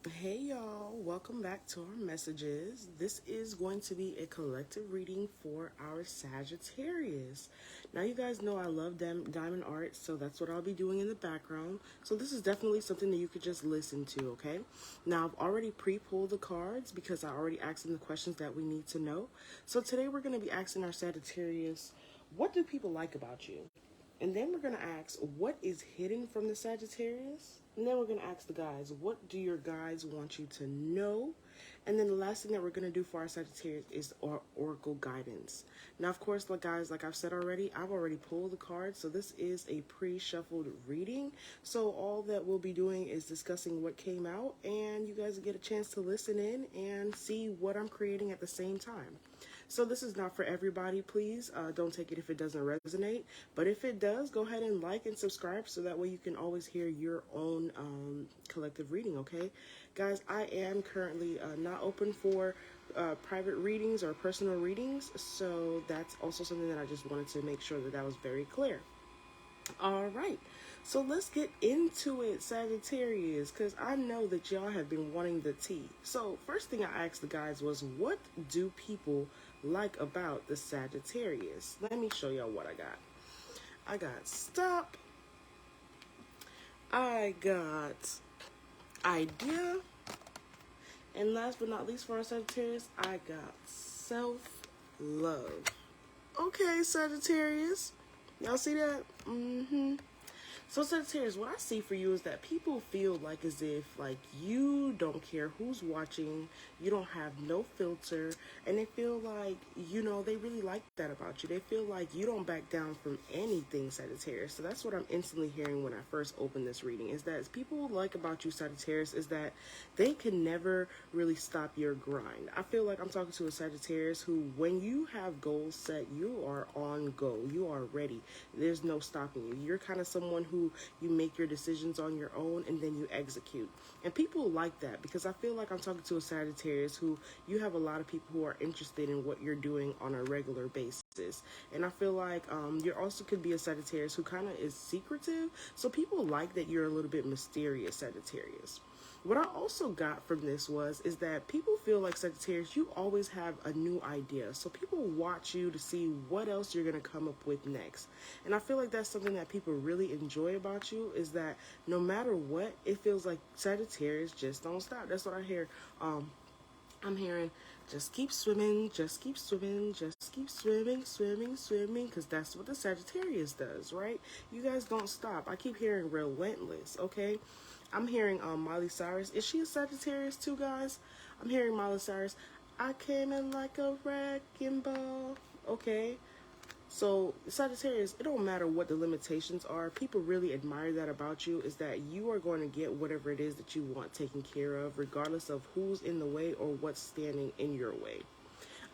Hey y'all, welcome back to our messages. This is going to be a collective reading for our Sagittarius. Now, you guys know I love diamond art, so that's what I'll be doing in the background. So, this is definitely something that you could just listen to, okay? Now, I've already pre pulled the cards because I already asked them the questions that we need to know. So, today we're going to be asking our Sagittarius, what do people like about you? And then we're going to ask, what is hidden from the Sagittarius? And then we're going to ask the guys, what do your guys want you to know? And then the last thing that we're going to do for our Sagittarius is our oracle guidance. Now, of course, guys, like I've said already, I've already pulled the cards. So this is a pre-shuffled reading. So all that we'll be doing is discussing what came out. And you guys get a chance to listen in and see what I'm creating at the same time. So this is not for everybody, please. Don't take it if it doesn't resonate. But if it does, go ahead and like and subscribe so that way you can always hear your own collective reading, okay? Guys, I am currently not open for private readings or personal readings. So that's also something that I just wanted to make sure that that was very clear. All right, so let's get into it, Sagittarius, because I know that y'all have been wanting the tea. So first thing I asked the guys was, what do people like about the Sagittarius? Let me show y'all what I got. I got stop. I got idea. And last but not least for our Sagittarius, I got self-love. Okay, Sagittarius. Y'all see that? So Sagittarius, what I see for you is that people feel like as if like you don't care who's watching, you don't have no filter, and they feel like, you know, they really like that about you. They feel like you don't back down from anything, Sagittarius. So that's what I'm instantly hearing when I first opened this reading, is that people like about you, Sagittarius, is that they can never really stop your grind. I feel like I'm talking to a Sagittarius who, when you have goals set, you are on go. You are ready. There's no stopping you. You're kind of someone who you make your decisions on your own and then you execute. And people like that because I feel like I'm talking to a Sagittarius who, you have a lot of people who are interested in what you're doing on a regular basis. And I feel like you also could be a Sagittarius who kind of is secretive. So people like that you're a little bit mysterious, Sagittarius. What I also got from this is that people feel like, Sagittarius, you always have a new idea. So people watch you to see what else you're going to come up with next. And I feel like that's something that people really enjoy about you, is that no matter what, it feels like Sagittarius just don't stop. That's what I hear. I'm hearing, just keep swimming, just keep swimming, just keep swimming, swimming, swimming, because that's what the Sagittarius does, right? You guys don't stop. I keep hearing relentless, okay? I'm hearing Miley Cyrus. Is she a Sagittarius too, guys? I'm hearing Miley Cyrus. I came in like a wrecking ball. Okay. So Sagittarius, it don't matter what the limitations are. People really admire that about you, is that you are going to get whatever it is that you want taken care of, regardless of who's in the way or what's standing in your way.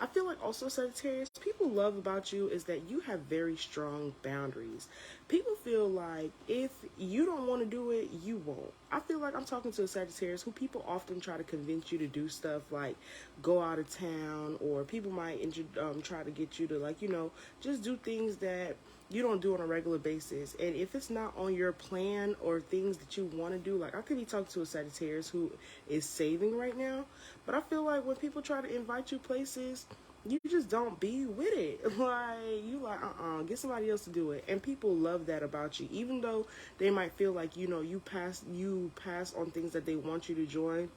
I feel like also, Sagittarius, people love about you is that you have very strong boundaries. People feel like if you don't want to do it, you won't. I feel like I'm talking to a Sagittarius who people often try to convince you to do stuff like go out of town, or people might try to get you to, like, you know, just do things that you don't do on a regular basis. And if it's not on your plan or things that you want to do, like I could be talking to a Sagittarius who is saving right now, but I feel like when people try to invite you places, you just don't be with it. Like, you like, get somebody else to do it. And people love that about you, even though they might feel like, you know, you pass on things that they want you to join.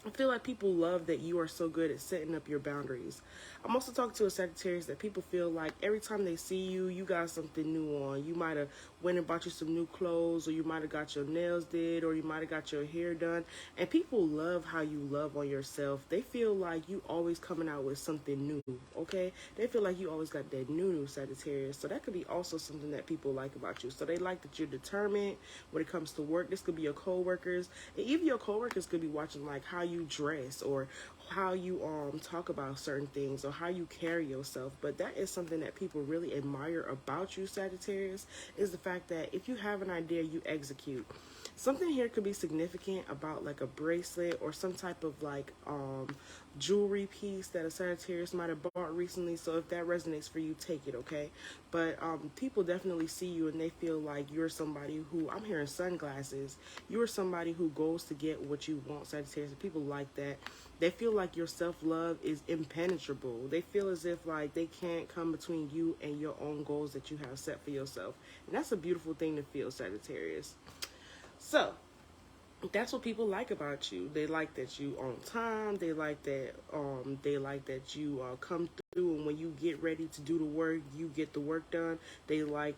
I feel like people love that you are so good at setting up your boundaries. I'm also talking to a Sagittarius that people feel like every time they see you, you got something new on. You might have went and bought you some new clothes, or you might have got your nails did, or you might have got your hair done. And people love how you love on yourself. They feel like you always coming out with something new, okay? They feel like you always got that new Sagittarius. So that could be also something that people like about you. So they like that you're determined when it comes to work. This could be your co-workers. And even your co-workers could be watching like how you dress, or how you talk about certain things, or how you carry yourself. But that is something that people really admire about you, Sagittarius, is the fact that if you have an idea, you execute. Something here could be significant about like a bracelet or some type of like jewelry piece that a Sagittarius might have bought recently. So if that resonates for you, take it, okay? But people definitely see you and they feel like you're somebody who, I'm hearing sunglasses, you're somebody who goes to get what you want, Sagittarius. And people like that. They feel like your self-love is impenetrable. They feel as if like they can't come between you and your own goals that you have set for yourself. And that's a beautiful thing to feel, Sagittarius. So, that's what people like about you. They like that you on time. They like that you come through, and when you get ready to do the work, you get the work done. They like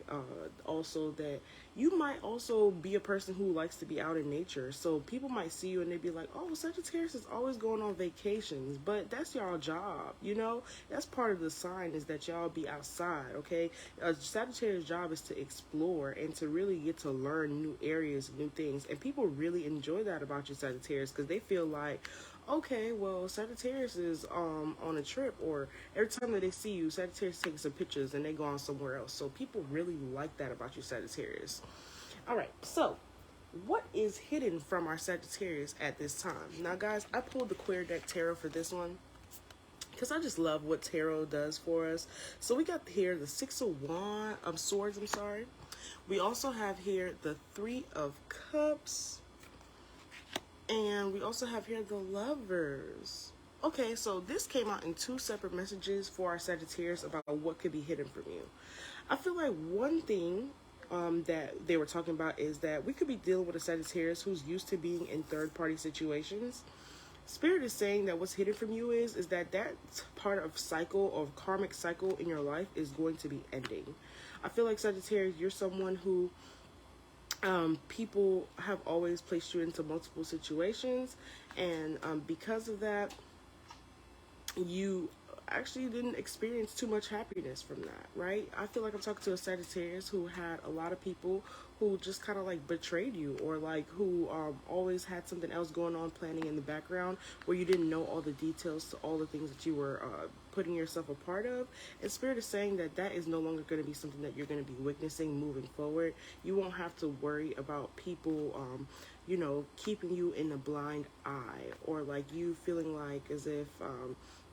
also that you might also be a person who likes to be out in nature. So people might see you and they be like, "Oh, Sagittarius is always going on vacations," but that's y'all job, you know. That's part of the sign is that y'all be outside. Okay, Sagittarius' job is to explore and to really get to learn new areas, new things, and people really enjoy that about you, Sagittarius, because they feel like, okay, well, Sagittarius is on a trip, or every time that they see you, Sagittarius takes some pictures and they go on somewhere else. So people really like that about you, Sagittarius. All right, so what is hidden from our Sagittarius at this time? Now, guys, I pulled the Queer Deck Tarot for this one because I just love what tarot does for us. So we got here the Six of Swords. I'm sorry. We also have here the Three of Cups. And we also have here the Lovers. Okay, so this came out in two separate messages for our Sagittarius about what could be hidden from you. I feel like one thing that they were talking about is that we could be dealing with a Sagittarius who's used to being in third-party situations. Spirit is saying that what's hidden from you is that part of cycle, of karmic cycle in your life is going to be ending. I feel like Sagittarius, you're someone who people have always placed you into multiple situations, and because of that, you actually didn't experience too much happiness from that, right? I feel like I'm talking to a Sagittarius who had a lot of people who just kind of like betrayed you, or like who always had something else going on planning in the background where you didn't know all the details to all the things that you were putting yourself a part of. And Spirit is saying that that is no longer going to be something that you're going to be witnessing moving forward. You won't have to worry about people you know, keeping you in a blind eye, or like you feeling like as if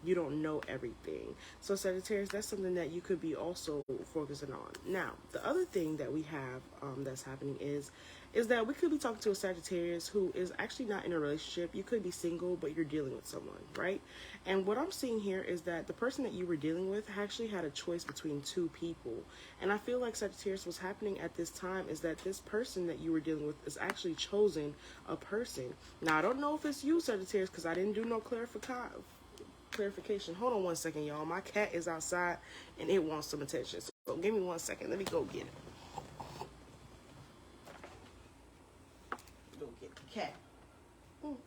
you don't know everything. So Sagittarius, that's something that you could be also focusing on. Now, the other thing that we have that's happening is that we could be talking to a Sagittarius who is actually not in a relationship. You could be single, but you're dealing with someone, right? And what I'm seeing here is that the person that you were dealing with actually had a choice between two people. And I feel like Sagittarius, what's happening at this time is that this person that you were dealing with is actually chosen a person. Now, I don't know if it's you, Sagittarius, because I didn't do no clarification. Hold on one second, y'all. My cat is outside and it wants some attention. So give me 1 second. Let me go get it. Go get the cat. Come on.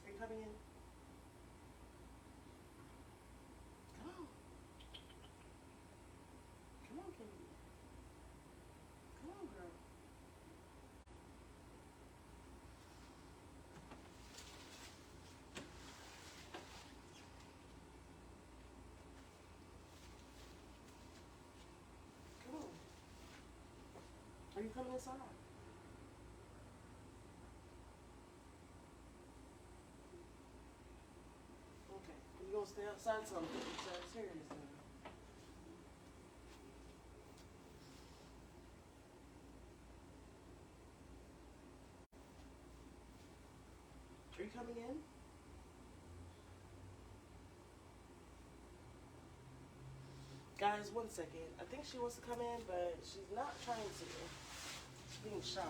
Are you coming in? Are you coming inside? Okay. You gonna stay outside till I'm Sagittarius then? Are you coming in? Guys, 1 second. I think she wants to come in, but she's not trying to. She's being shy.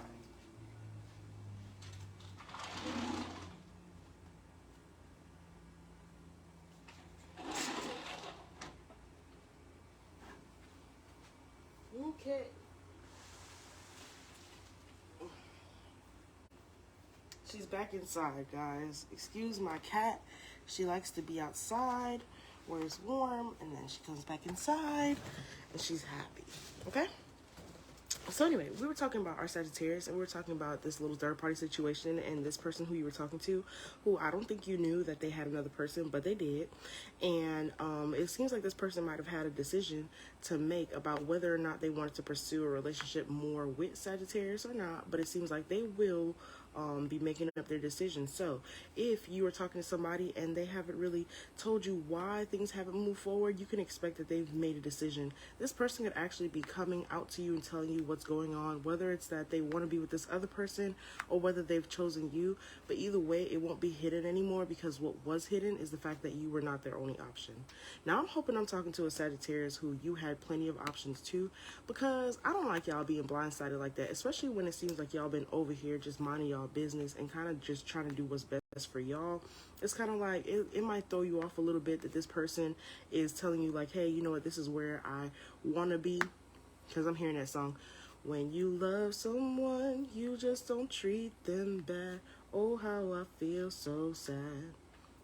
Okay. She's back inside, guys. Excuse my cat. She likes to be outside where it's warm, and then she comes back inside and she's happy. Okay? So anyway, we were talking about our Sagittarius, and we were talking about this little third party situation and this person who you were talking to, who I don't think you knew that they had another person, but they did. And it seems like this person might have had a decision to make about whether or not they wanted to pursue a relationship more with Sagittarius or not, but it seems like they will be making up their decision. So if you are talking to somebody and they haven't really told you why things haven't moved forward, you can expect that they've made a decision. This person could actually be coming out to you and telling you what's going on, whether it's that they want to be with this other person or whether they've chosen you. But either way, it won't be hidden anymore, because what was hidden is the fact that you were not their only option. Now I'm hoping I'm talking to a Sagittarius who you had plenty of options too, because I don't like y'all being blindsided like that, especially when it seems like y'all been over here just minding y'all business and kind of just trying to do what's best for y'all. It's kind of like it might throw you off a little bit that this person is telling you like, hey, you know what, this is where I want to be, because I'm hearing that song, when you love someone you just don't treat them bad, oh how I feel so sad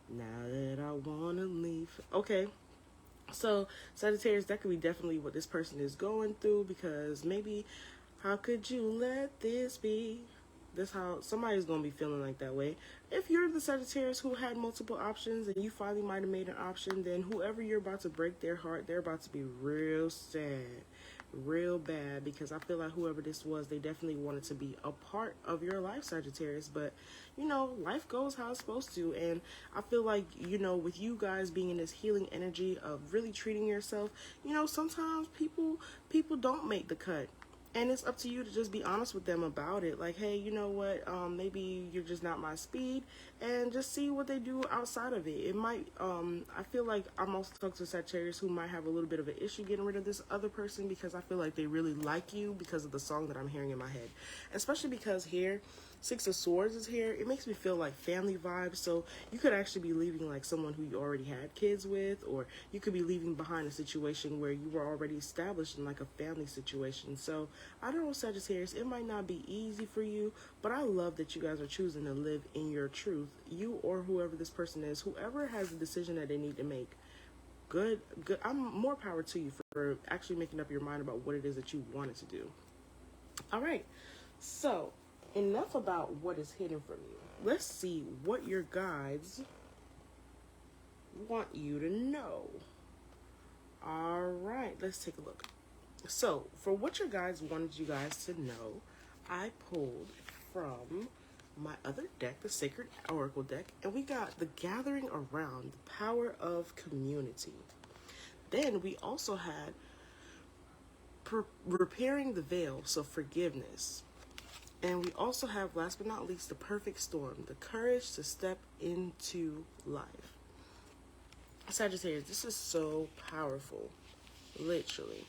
now that I want to leave. Okay, so Sagittarius, that could be definitely what this person is going through, because maybe, how could you let this be? That's how somebody's going to be feeling like that way. If you're the Sagittarius who had multiple options and you finally might have made an option, then whoever you're about to break their heart, they're about to be real sad, real bad, because I feel like whoever this was, they definitely wanted to be a part of your life, Sagittarius. But, you know, life goes how it's supposed to. And I feel like, you know, with you guys being in this healing energy of really treating yourself, you know, sometimes people don't make the cut. And it's up to you to just be honest with them about it. Like, hey, you know what, maybe you're just not my speed, and just see what they do outside of it. It might, I feel like I'm also talking to Sagittarius who might have a little bit of an issue getting rid of this other person, because I feel like they really like you because of the song that I'm hearing in my head. Especially because here, Six of Swords is here. It makes me feel like family vibes. So you could actually be leaving like someone who you already had kids with, or you could be leaving behind a situation where you were already established in like a family situation. So I don't know, Sagittarius, it might not be easy for you, but I love that you guys are choosing to live in your truth. You or whoever this person is, whoever has the decision that they need to make, good. I'm more power to you for actually making up your mind about what it is that you wanted to do. All right, so enough about what is hidden from you. Let's see what your guides want you to know. All right, let's take a look. So, for what your guides wanted you guys to know, I pulled from my other deck, the Sacred Oracle deck, and we got the Gathering Around, the Power of Community. Then we also had Repairing the Veil, so forgiveness. And we also have, last but not least, the Perfect Storm, the courage to step into life. Sagittarius, this is so powerful, literally.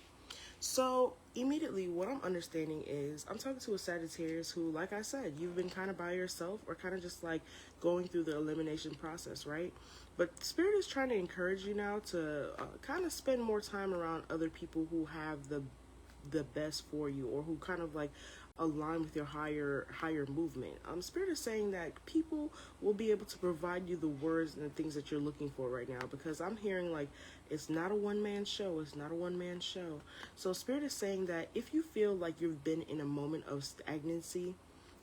So immediately what I'm understanding is I'm talking to a Sagittarius who, like I said, you've been kind of by yourself or kind of just like going through the elimination process, right? But Spirit is trying to encourage you now to kind of spend more time around other people who have the best for you, or who kind of like align with your higher movement. Spirit is saying that people will be able to provide you the words and the things that you're looking for right now, because I'm hearing like it's not a one-man show. It's not a one-man show. So Spirit is saying that if you feel like you've been in a moment of stagnancy,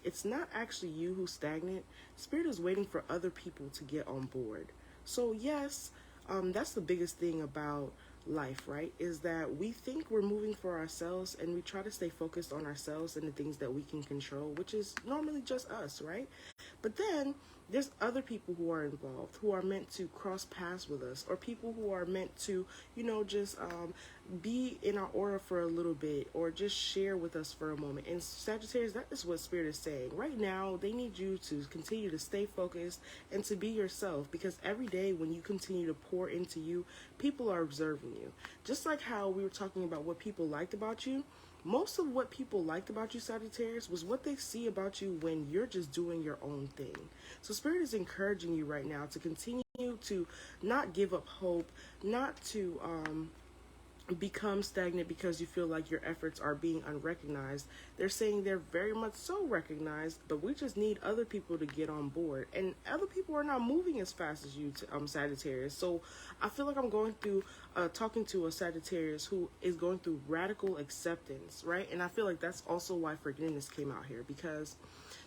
it's not actually you who's stagnant. Spirit is waiting for other people to get on board. So yes, that's the biggest thing about life, right? Is that we think we're moving for ourselves, and we try to stay focused on ourselves and the things that we can control, which is normally just us, right? But then there's other people who are involved, who are meant to cross paths with us, or people who are meant to, you know, just be in our aura for a little bit, or just share with us for a moment. And Sagittarius, that is what Spirit is saying. Right now, they need you to continue to stay focused and to be yourself, because every day when you continue to pour into you, people are observing you. Just like how we were talking about what people liked about you, most of what people liked about you, Sagittarius, was what they see about you when you're just doing your own thing. So Spirit is encouraging you right now to continue to not give up hope, not to become stagnant because you feel like your efforts are being unrecognized. They're saying they're very much so recognized, but we just need other people to get on board. And other people are not moving as fast as you, Sagittarius. So I feel like I'm going through, talking to a Sagittarius who is going through radical acceptance, right? And I feel like that's also why forgiveness came out here, because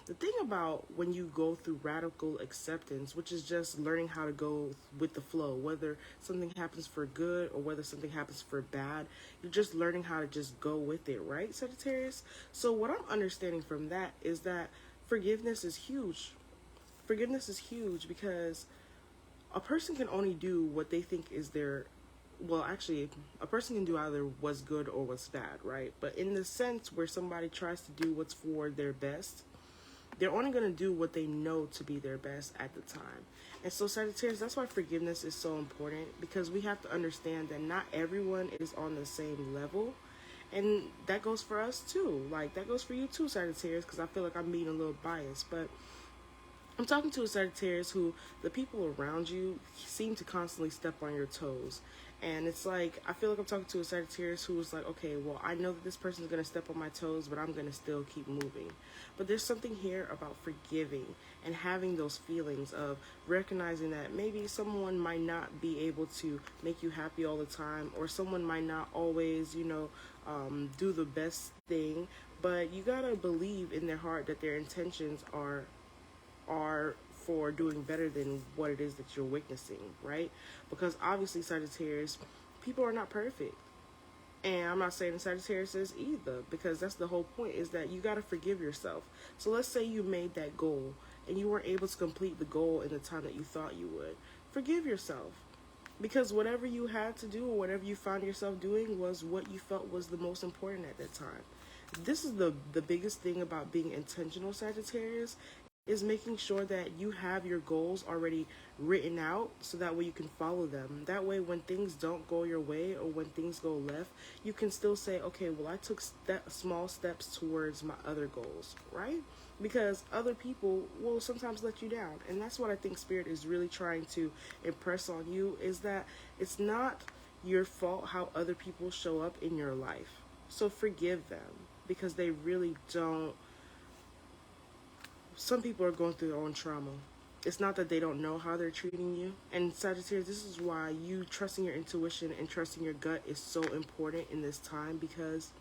the thing about when you go through radical acceptance, which is just learning how to go with the flow, whether something happens for good or whether something happens for bad, you're just learning how to just go with it, right, Sagittarius? So what I'm understanding from that is that forgiveness is huge. Forgiveness is huge because a person can only do what they think is their, well, actually, a person can do either what's good or what's bad, right? But in the sense where somebody tries to do what's for their best, they're only going to do what they know to be their best at the time. And so, Sagittarius, that's why forgiveness is so important, because we have to understand that not everyone is on the same level. And that goes for us too. Like, that goes for you too, Sagittarius, because I feel like I'm being a little biased. But I'm talking to a Sagittarius who the people around you seem to constantly step on your toes. And it's like, I feel like I'm talking to a Sagittarius who is like, okay, well, I know that this person is going to step on my toes, but I'm going to still keep moving. But there's something here about forgiving and having those feelings of recognizing that maybe someone might not be able to make you happy all the time, or someone might not always, do the best thing. But you got to believe in their heart that their intentions are for doing better than what it is that you're witnessing, right? Because obviously, Sagittarius, people are not perfect. And I'm not saying Sagittarius is either, because that's the whole point, is that you got to forgive yourself. So let's say you made that goal and you weren't able to complete the goal in the time that you thought you would. Forgive yourself. Because whatever you had to do or whatever you found yourself doing was what you felt was the most important at that time. This is the biggest thing about being intentional, Sagittarius, is making sure that you have your goals already written out so that way you can follow them. That way, when things don't go your way or when things go left, you can still say, okay, well, I took small steps towards my other goals, right? Because other people will sometimes let you down. And that's what I think Spirit is really trying to impress on you, is that it's not your fault how other people show up in your life. So forgive them, because they really don't. Some people are going through their own trauma. It's not that they don't know how they're treating you. And Sagittarius, this is why you trusting your intuition and trusting your gut is so important in this time, because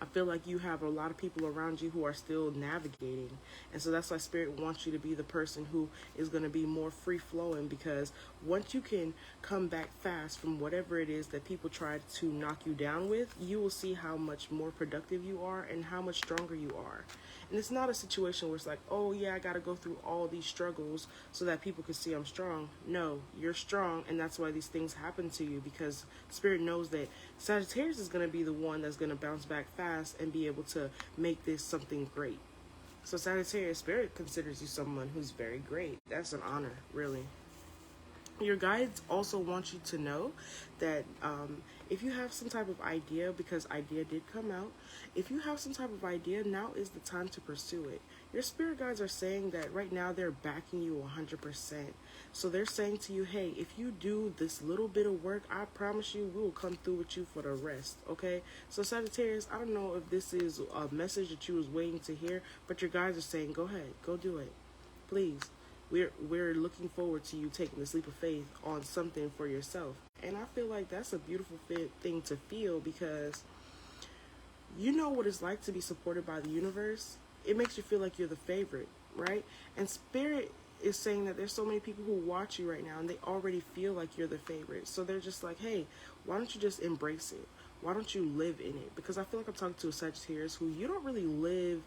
I feel like you have a lot of people around you who are still navigating. And so that's why Spirit wants you to be the person who is going to be more free-flowing, because once you can come back fast from whatever it is that people try to knock you down with, you will see how much more productive you are and how much stronger you are. And it's not a situation where it's like, oh yeah, I got to go through all these struggles so that people can see I'm strong. No, you're strong, and that's why these things happen to you, because Spirit knows that Sagittarius is going to be the one that's going to bounce back fast and be able to make this something great. So Sagittarius, Spirit considers you someone who's very great. That's an honor, really. Your guides also want you to know that if you have some type of idea, because idea did come out, if you have some type of idea, now is the time to pursue it. Your spirit guides are saying that right now they're backing you 100%. So they're saying to you, hey, if you do this little bit of work, I promise you we will come through with you for the rest, okay? So Sagittarius, I don't know if this is a message that you was waiting to hear, but your guides are saying, go ahead, go do it, please. We're looking forward to you taking this leap of faith on something for yourself. And I feel like that's a beautiful thing to feel, because you know what it's like to be supported by the universe. It makes you feel like you're the favorite, right? And Spirit is saying that there's so many people who watch you right now and they already feel like you're the favorite. So they're just like, hey, why don't you just embrace it? Why don't you live in it? Because I feel like I'm talking to a Sagittarius who you don't really live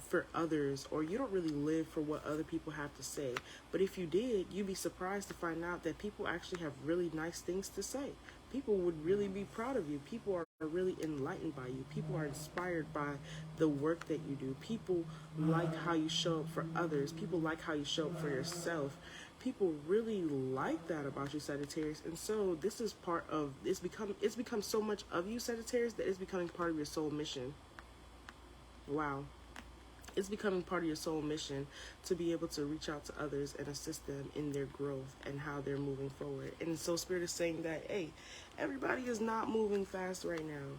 for others, or you don't really live for what other people have to say. But if you did, you'd be surprised to find out that people actually have really nice things to say. People would really be proud of you. People are really enlightened by you. People are inspired by the work that you do. People like how you show up for others. People like how you show up for yourself. People really like that about you, Sagittarius. And so this is part of, it's become so much of you, Sagittarius, that it's becoming part of your soul mission. Wow. It's becoming part of your soul mission to be able to reach out to others and assist them in their growth and how they're moving forward. And so Spirit is saying that, hey, everybody is not moving fast right now.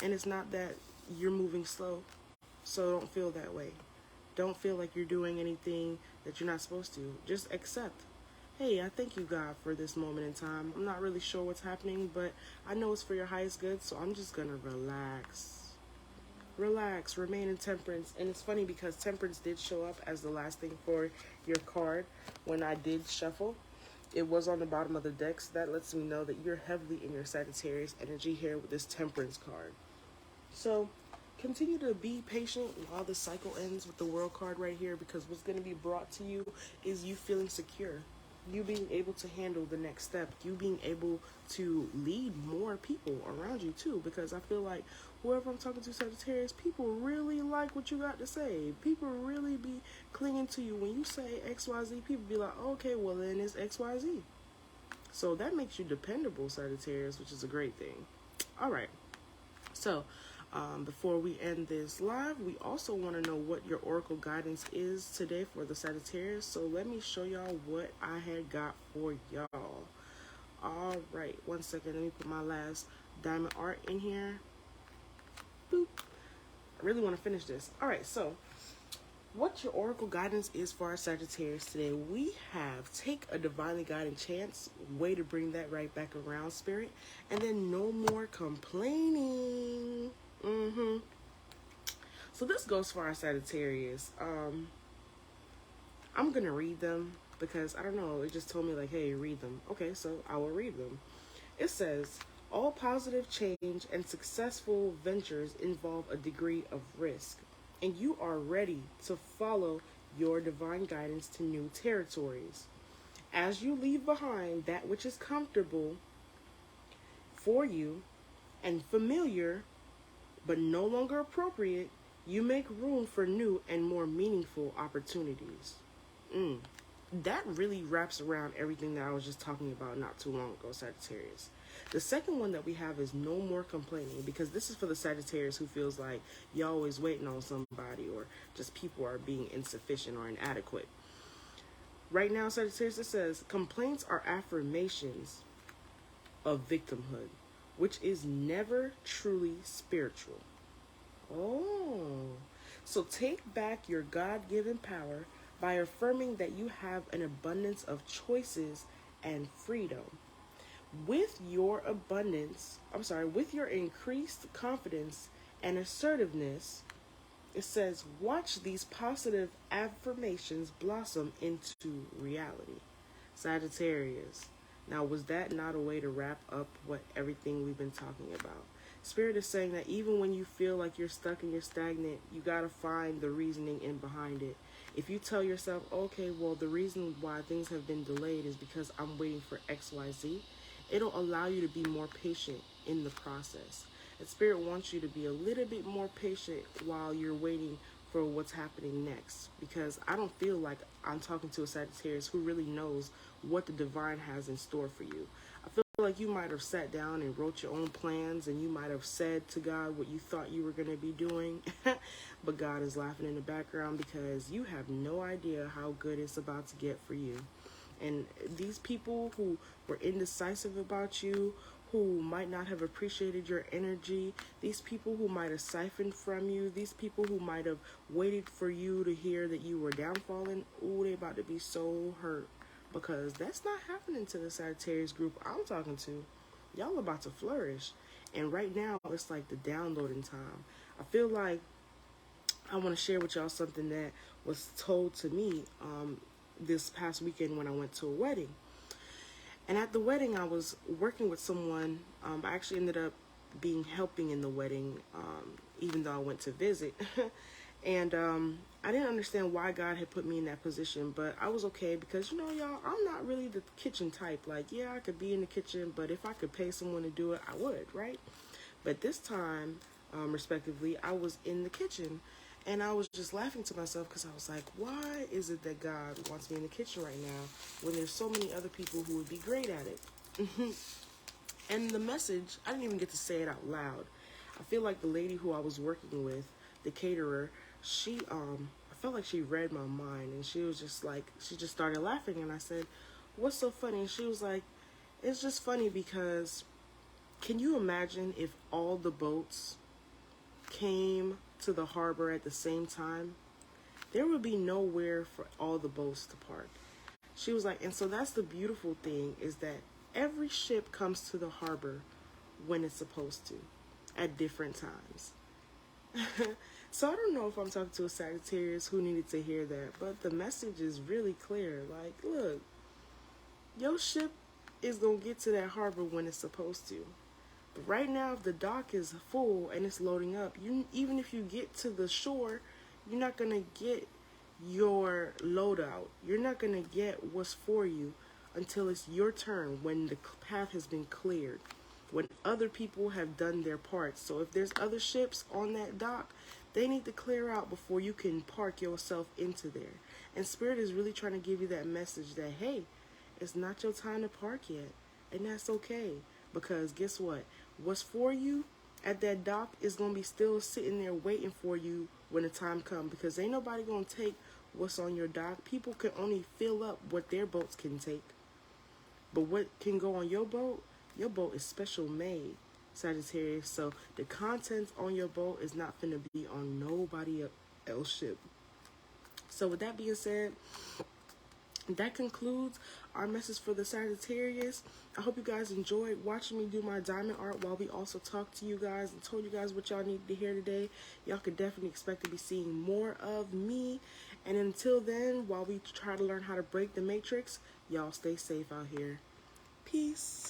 And it's not that you're moving slow. So don't feel that way. Don't feel like you're doing anything that you're not supposed to. Just accept. Hey, I thank you, God, for this moment in time. I'm not really sure what's happening, but I know it's for your highest good, so I'm just going to relax. Relax, remain in temperance. And it's funny because temperance did show up as the last thing for your card when I did shuffle. It was on the bottom of the deck, so that lets me know that you're heavily in your Sagittarius energy here with this temperance card. So continue to be patient while the cycle ends with the world card right here, because what's going to be brought to you is you feeling secure. You being able to handle the next step. You being able to lead more people around you too. Because I feel like whoever I'm talking to, Sagittarius, people really like what you got to say. People really be clinging to you. When you say XYZ, people be like, okay, well then it's XYZ. So that makes you dependable, Sagittarius, which is a great thing. All right. So before we end this live, we also want to know what your oracle guidance is today for the Sagittarius. So let me show y'all what I had got for y'all. All right, 1 second. Let me put my last diamond art in here. Boop. I really want to finish this. All right, so what your oracle guidance is for our Sagittarius today, we have take a divinely guided chance. Way to bring that right back around, Spirit. And then no more complaining. So this goes for our Sagittarius. I'm going to read them because, I don't know, it just told me like, hey, read them. Okay, so I will read them. It says, all positive change and successful ventures involve a degree of risk, and you are ready to follow your divine guidance to new territories. As you leave behind that which is comfortable for you and familiar, but no longer appropriate, you make room for new and more meaningful opportunities. That really wraps around everything that I was just talking about not too long ago, Sagittarius. The second one that we have is no more complaining, because this is for the Sagittarius who feels like you're always waiting on somebody, or just people are being insufficient or inadequate. Right now, Sagittarius, it says, complaints are affirmations of victimhood, which is never truly spiritual. Oh, so take back your God-given power by affirming that you have an abundance of choices and freedom. With your increased confidence and assertiveness, it says, watch these positive affirmations blossom into reality. Sagittarius. Now, was that not a way to wrap up everything we've been talking about? Spirit is saying that even when you feel like you're stuck and you're stagnant, you got to find the reasoning in behind it. If you tell yourself, okay, well, the reason why things have been delayed is because I'm waiting for XYZ, it'll allow you to be more patient in the process. And Spirit wants you to be a little bit more patient while you're waiting for what's happening next. Because I don't feel like I'm talking to a Sagittarius who really knows what the divine has in store for you. I feel like you might have sat down and wrote your own plans, and you might have said to God what you thought you were going to be doing. But God is laughing in the background because you have no idea how good it's about to get for you. And these people who were indecisive about you, who might not have appreciated your energy, these people who might have siphoned from you, these people who might have waited for you to hear that you were downfalling, ooh, they about to be so hurt. Because that's not happening to the Sagittarius group I'm talking to. Y'all about to flourish. And right now, it's like the downloading time. I feel like I want to share with y'all something that was told to me this past weekend when I went to a wedding. And at the wedding, I was working with someone. I actually ended up helping in the wedding, even though I went to visit. And I didn't understand why God had put me in that position, but I was okay because, you know, y'all, I'm not really the kitchen type. Like, yeah, I could be in the kitchen, but if I could pay someone to do it, I would, right? But this time, respectively, I was in the kitchen, and I was just laughing to myself because I was like, why is it that God wants me in the kitchen right now when there's so many other people who would be great at it? And the message, I didn't even get to say it out loud. I feel like the lady who I was working with, the caterer, I felt like she read my mind, and she was just like, she just started laughing, and I said, what's so funny? And she was like, it's just funny because can you imagine if all the boats came to the harbor at the same time? There would be nowhere for all the boats to park. She was like, and so that's the beautiful thing, is that every ship comes to the harbor when it's supposed to, at different times. So I don't know if I'm talking to a Sagittarius who needed to hear that, but the message is really clear. Like, look, your ship is going to get to that harbor when it's supposed to. But right now, if the dock is full and it's loading up, even if you get to the shore, you're not going to get your load out. You're not going to get what's for you until it's your turn, when the path has been cleared, when other people have done their part. So if there's other ships on that dock, they need to clear out before you can park yourself into there. And Spirit is really trying to give you that message that, hey, it's not your time to park yet. And that's okay. Because guess what? What's for you at that dock is going to be still sitting there waiting for you when the time comes. Because ain't nobody going to take what's on your dock. People can only fill up what their boats can take. But what can go on your boat is special made, Sagittarius. So the contents on your boat is not finna be on nobody else's ship. So with that being said, that concludes our message for the Sagittarius. I hope you guys enjoyed watching me do my diamond art while we also talked to you guys and told you guys what y'all needed to hear today. Y'all could definitely expect to be seeing more of me. And until then, while we try to learn how to break the matrix, y'all stay safe out here. Peace.